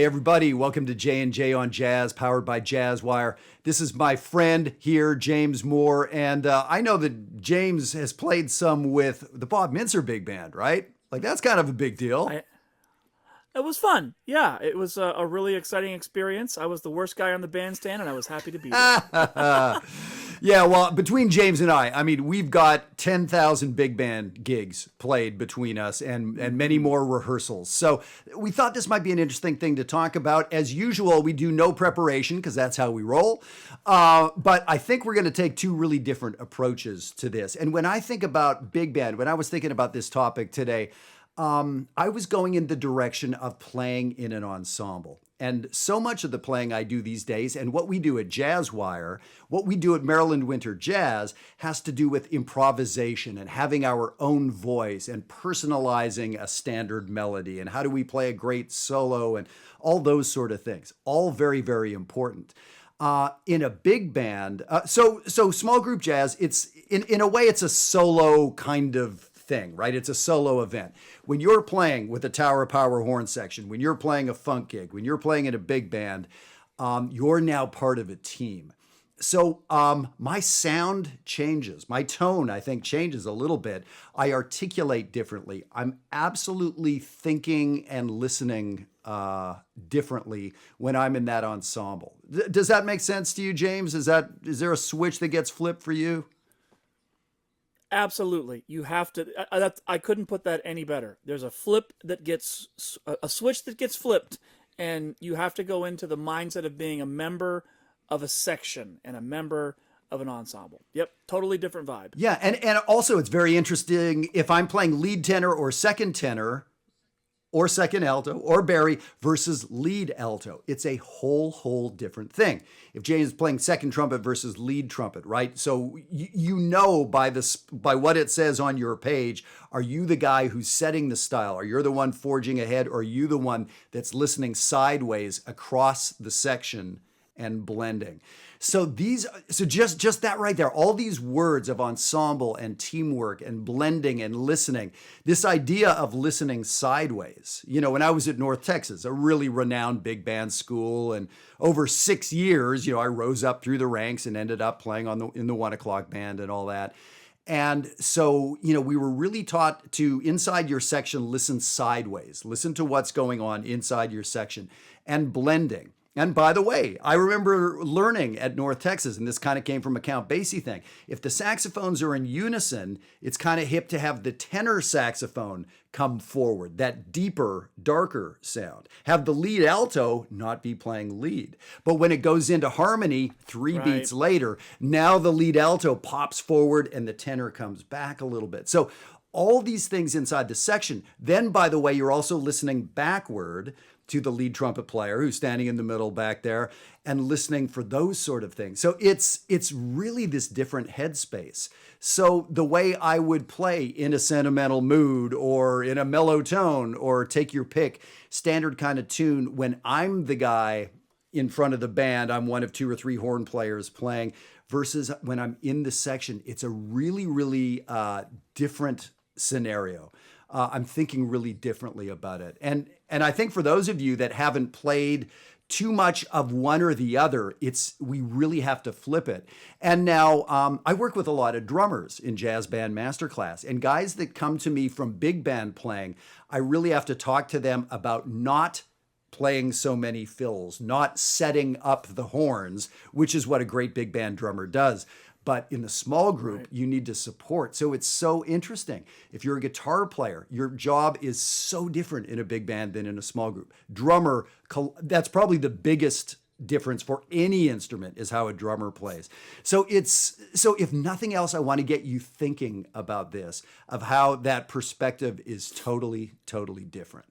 Hey everybody, welcome to J&J on Jazz, powered by JAZZWIRE. This is my friend here, James Moore, and I know that James has played some with the Bob Mintzer Big Band, right? Like that's kind of a big deal. It was fun. Yeah, it was a really exciting experience. I was the worst guy on the bandstand, and I was happy to be there. Yeah, well, between James and I mean, we've got 10,000 big band gigs played between us and many more rehearsals. So we thought this might be an interesting thing to talk about. As usual, we do no preparation because that's how we roll. But I think we're going to take two really different approaches to this. And when I think about big band, when I was thinking about this topic today, I was going in the direction of playing in an ensemble. And so much of the playing I do these days, and what we do at JAZZWIRE, what we do at Maryland Winter Jazz, has to do with improvisation and having our own voice and personalizing a standard melody and how do we play a great solo and all those sort of things. All very, very important. In a big band, so small group jazz, it's in a way it's a solo kind of thing, right? It's a solo event. When you're playing with a Tower Power horn section, when you're playing a funk gig, when you're playing in a big band, you're now part of a team. So my sound changes. My tone, I think, changes a little bit. I articulate differently. I'm absolutely thinking and listening differently when I'm in that ensemble. Does that make sense to you, James? Is there a switch that gets flipped for you? Absolutely, you have to. I couldn't put that any better. There's a switch that gets flipped, and you have to go into the mindset of being a member of a section and a member of an ensemble. Yep, totally different vibe. Yeah, and also it's very interesting if I'm playing lead tenor or second alto or Barry versus lead alto. It's a whole different thing. If James is playing second trumpet versus lead trumpet, right? So you know by what it says on your page, are you the guy who's setting the style? Are you the one forging ahead? Or are you the one that's listening sideways across the section and blending? So just that right there, all these words of ensemble and teamwork and blending and listening, this idea of listening sideways. You know, when I was at North Texas, a really renowned big band school, and over 6 years, I rose up through the ranks and ended up playing in the 1 o'clock band and all that. And so, we were really taught to, inside your section, listen sideways, listen to what's going on inside your section, and blending. And by the way, I remember learning at North Texas, and this kind of came from a Count Basie thing. If the saxophones are in unison, it's kind of hip to have the tenor saxophone come forward, that deeper, darker sound. Have the lead alto not be playing lead. But when it goes into harmony, three Right. beats later, now the lead alto pops forward and the tenor comes back a little bit. So all these things inside the section. Then, by the way, you're also listening backward to the lead trumpet player who's standing in the middle back there and listening for those sort of things. So it's really this different headspace. So the way I would play in a sentimental mood or in a mellow tone or take your pick, standard kind of tune, when I'm the guy in front of the band, I'm one of 2 or 3 horn players playing, versus when I'm in the section, it's a really different scenario. I'm thinking really differently about it. And I think for those of you that haven't played too much of one or the other, we really have to flip it. And now I work with a lot of drummers in Jazz Band Masterclass, and guys that come to me from big band playing, I really have to talk to them about not playing so many fills, not setting up the horns, which is what a great big band drummer does. But in the small group, Right. you need to support. So it's so interesting. If you're a guitar player, your job is so different in a big band than in a small group. Drummer, that's probably the biggest difference for any instrument, is how a drummer plays. So if nothing else, I want to get you thinking about this, of how that perspective is totally different.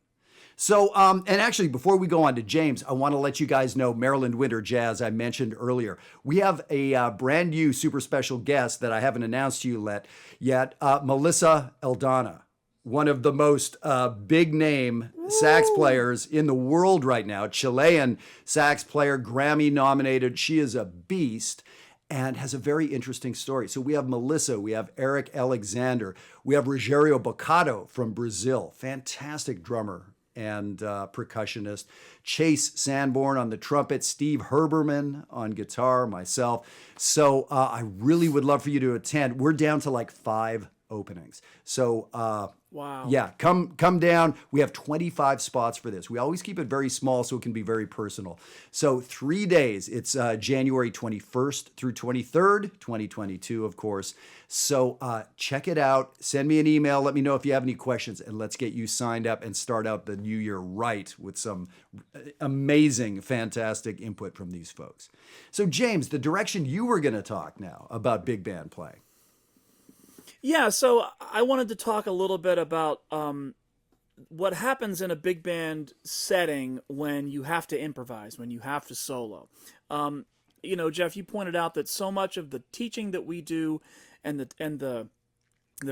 So, and actually, before we go on to James, I want to let you guys know Maryland Winter Jazz, I mentioned earlier. We have a brand new super special guest that I haven't announced to you yet, Melissa Eldana, one of the most big name sax players in the world right now, Chilean sax player, Grammy nominated. She is a beast and has a very interesting story. So we have Melissa, we have Eric Alexander, we have Rogério Bocado from Brazil, fantastic drummer and percussionist, Chase Sanborn on the trumpet, Steve Herberman on guitar, myself. So I really would love for you to attend. We're down to like 5 openings. So Wow. yeah, come down. We have 25 spots for this. We always keep it very small so it can be very personal. So 3 days. It's January 21st through 23rd, 2022, of course. So check it out. Send me an email. Let me know if you have any questions, and let's get you signed up and start out the new year right with some amazing, fantastic input from these folks. So James, the direction you were going to talk now about big band playing. Yeah, so I wanted to talk a little bit about what happens in a big band setting when you have to improvise, when you have to solo. Jeff, you pointed out that so much of the teaching that we do and the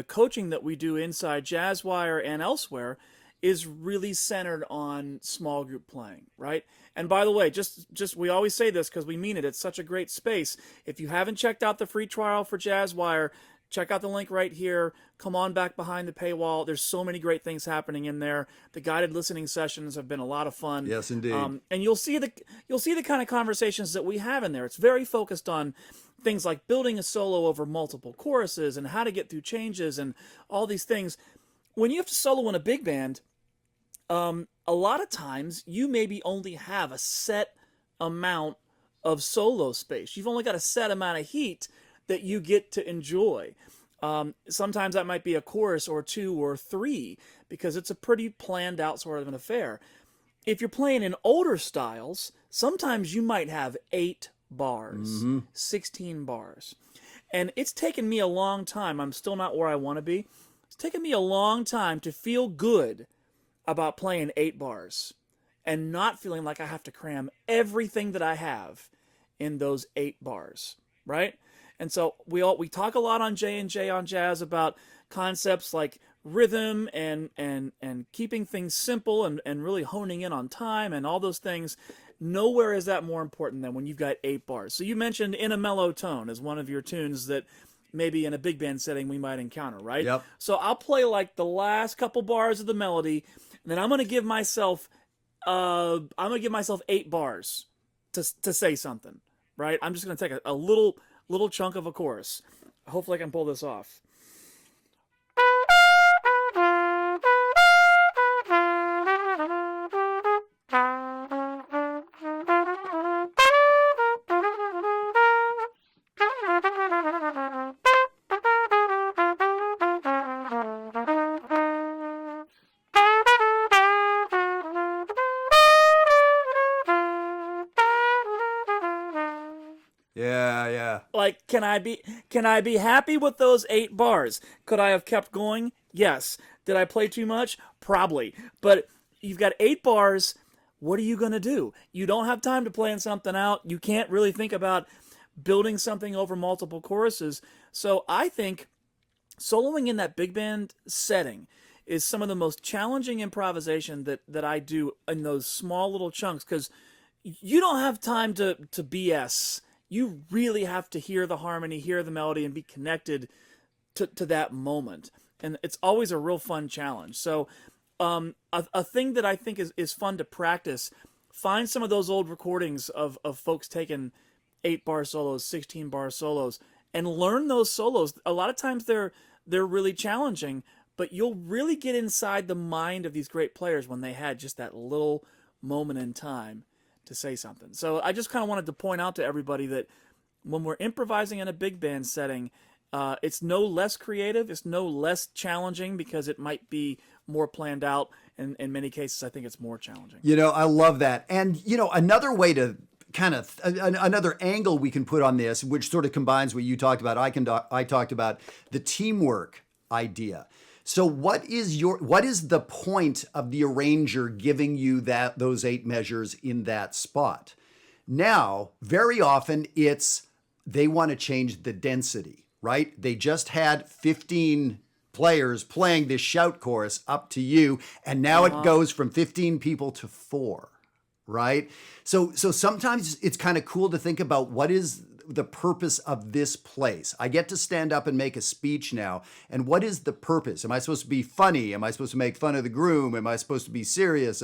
coaching that we do inside JAZZWIRE and elsewhere is really centered on small group playing, right? And by the way, just we always say this because we mean it. It's such a great space. If you haven't checked out the free trial for JAZZWIRE, check out the link right here. Come on back behind the paywall. There's so many great things happening in there. The guided listening sessions have been a lot of fun. Yes, indeed. And you'll see the kind of conversations that we have in there. It's very focused on things like building a solo over multiple choruses and how to get through changes and all these things. When you have to solo in a big band, a lot of times you maybe only have a set amount of solo space. You've only got a set amount of heat that you get to enjoy. Sometimes that might be a chorus or 2 or 3 because it's a pretty planned out sort of an affair. If you're playing in older styles, sometimes you might have 8 bars, 16 bars. And it's taken me a long time. I'm still not where I want to be. It's taken me a long time to feel good about playing 8 bars and not feeling like I have to cram everything that I have in those 8 bars, right? And so we talk a lot on JandJonJazz about concepts like rhythm and keeping things simple and really honing in on time and all those things. Nowhere is that more important than when you've got 8 bars. So you mentioned In a Mellow Tone as one of your tunes that maybe in a big band setting we might encounter, right? Yep. So I'll play like the last couple bars of the melody, and then I'm going to give myself 8 bars to say something, right? I'm just going to take a little chunk of a chorus. Hopefully I can pull this off. Yeah. Like, can I be happy with those 8 bars? Could I have kept going? Yes. Did I play too much? Probably. But you've got 8 bars. What are you going to do? You don't have time to plan something out. You can't really think about building something over multiple choruses. So I think soloing in that big band setting is some of the most challenging improvisation that I do in those small little chunks, because you don't have time to BS. You really have to hear the harmony, hear the melody, and be connected to that moment. And it's always a real fun challenge. So a thing that I think is fun to practice, find some of those old recordings of folks taking 8-bar solos, 16-bar solos, and learn those solos. A lot of times they're really challenging, but you'll really get inside the mind of these great players when they had just that little moment in time to say something. So I just kind of wanted to point out to everybody that when we're improvising in a big band setting, it's no less creative, it's no less challenging because it might be more planned out. And in many cases, I think it's more challenging. I love that. And, another way to kind of, another angle we can put on this, which sort of combines what you talked about, I talked about, the teamwork idea. So what is the point of the arranger giving you those 8 measures in that spot? Now, very often they want to change the density, right? They just had 15 players playing this shout chorus up to you, and now it goes from 15 people to 4, right? So sometimes it's kind of cool to think about what is the purpose of this place? I get to stand up and make a speech now. And what is the purpose? Am I supposed to be funny? Am I supposed to make fun of the groom? Am I supposed to be serious?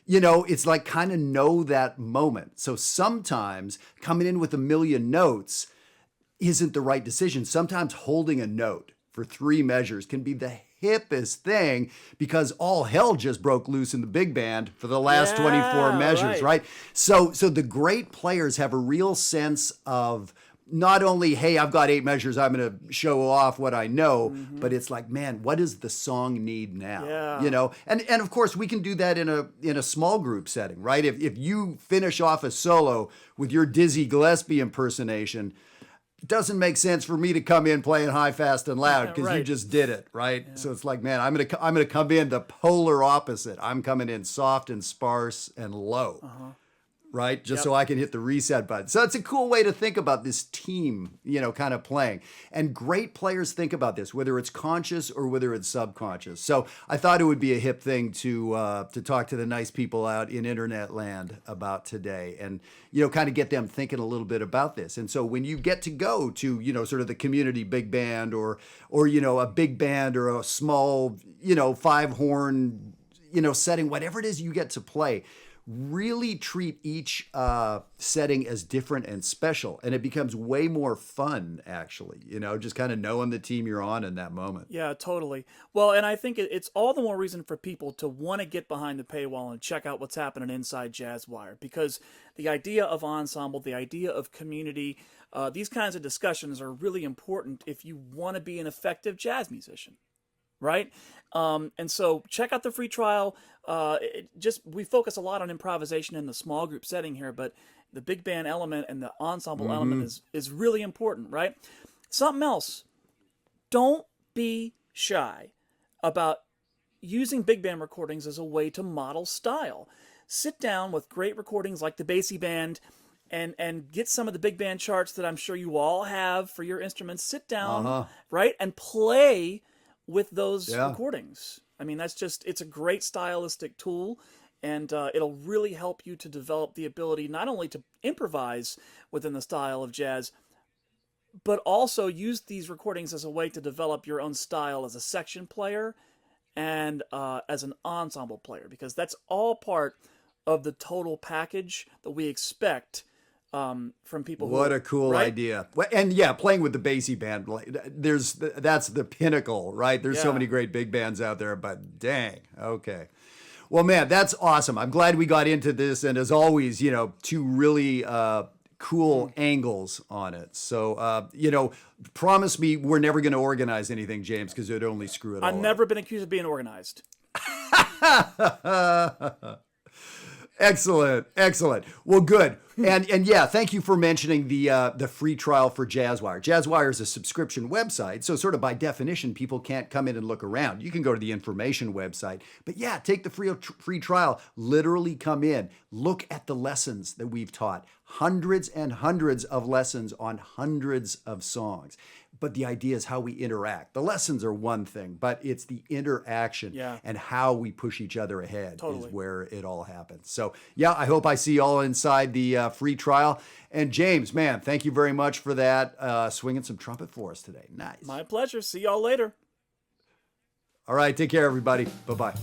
You know, it's like kind of know that moment. So sometimes coming in with a million notes isn't the right decision. Sometimes holding a note for 3 measures can be the hippest thing because all hell just broke loose in the big band for the last 24 measures, right? So the great players have a real sense of not only, hey, I've got 8 measures, I'm going to show off what I know, but it's like, man, what does the song need now? Yeah. You know, and of course we can do that in a small group setting, right? If you finish off a solo with your Dizzy Gillespie impersonation, it doesn't make sense for me to come in playing high, fast, and loud because you just did it, right? Yeah. So it's like, man, I'm gonna come in the polar opposite. I'm coming in soft and sparse and low, right? Just so I can hit the reset button. So it's a cool way to think about this team, you know, kind of playing. And great players think about this, whether it's conscious or whether it's subconscious. So I thought it would be a hip thing to talk to the nice people out in internet land about today, and you know, kind of get them thinking a little bit about this. And so when you get to go to, you know, sort of the community big band or you know, a big band or a small, you know, 5-horn, you know, setting, whatever it is you get to play, really treat each setting as different and special, and it becomes way more fun, actually, you know, just kind of knowing the team you're on in that moment. Yeah, totally. Well, and I think it's all the more reason for people to want to get behind the paywall and check out what's happening inside JAZZWIRE, because the idea of ensemble, the idea of community, these kinds of discussions are really important if you want to be an effective jazz musician. Right? And so check out the free trial. We focus a lot on improvisation in the small group setting here, but the big band element and the ensemble element is really important, right? Something else. Don't be shy about using big band recordings as a way to model style. Sit down with great recordings like the Basie Band and get some of the big band charts that I'm sure you all have for your instruments. Sit down, right? And play with those recordings. I mean, it's a great stylistic tool, and it'll really help you to develop the ability not only to improvise within the style of jazz, but also use these recordings as a way to develop your own style as a section player and as an ensemble player, because that's all part of the total package that we expect from people. What a cool idea. And yeah, playing with the Basie Band, that's the pinnacle, right? There's so many great big bands out there, but dang, okay. Well, man, that's awesome. I'm glad we got into this, and as always, you know, 2 really cool angles on it. So, you know, promise me we're never going to organize anything, James, because it'd only screw it all I've never been accused of being organized. Excellent. Well, good. And yeah, thank you for mentioning the free trial for JAZZWIRE. JAZZWIRE is a subscription website, so sort of by definition, people can't come in and look around. You can go to the information website, but yeah, take the free trial. Literally come in, look at the lessons that we've taught. Hundreds and hundreds of lessons on hundreds of songs. But the idea is how we interact. The lessons are one thing, but it's the interaction and how we push each other ahead is where it all happens. So yeah, I hope I see you all inside the free trial. And James, man, thank you very much for that. Swinging some trumpet for us today. Nice. My pleasure. See y'all later. All right. Take care, everybody. Bye-bye.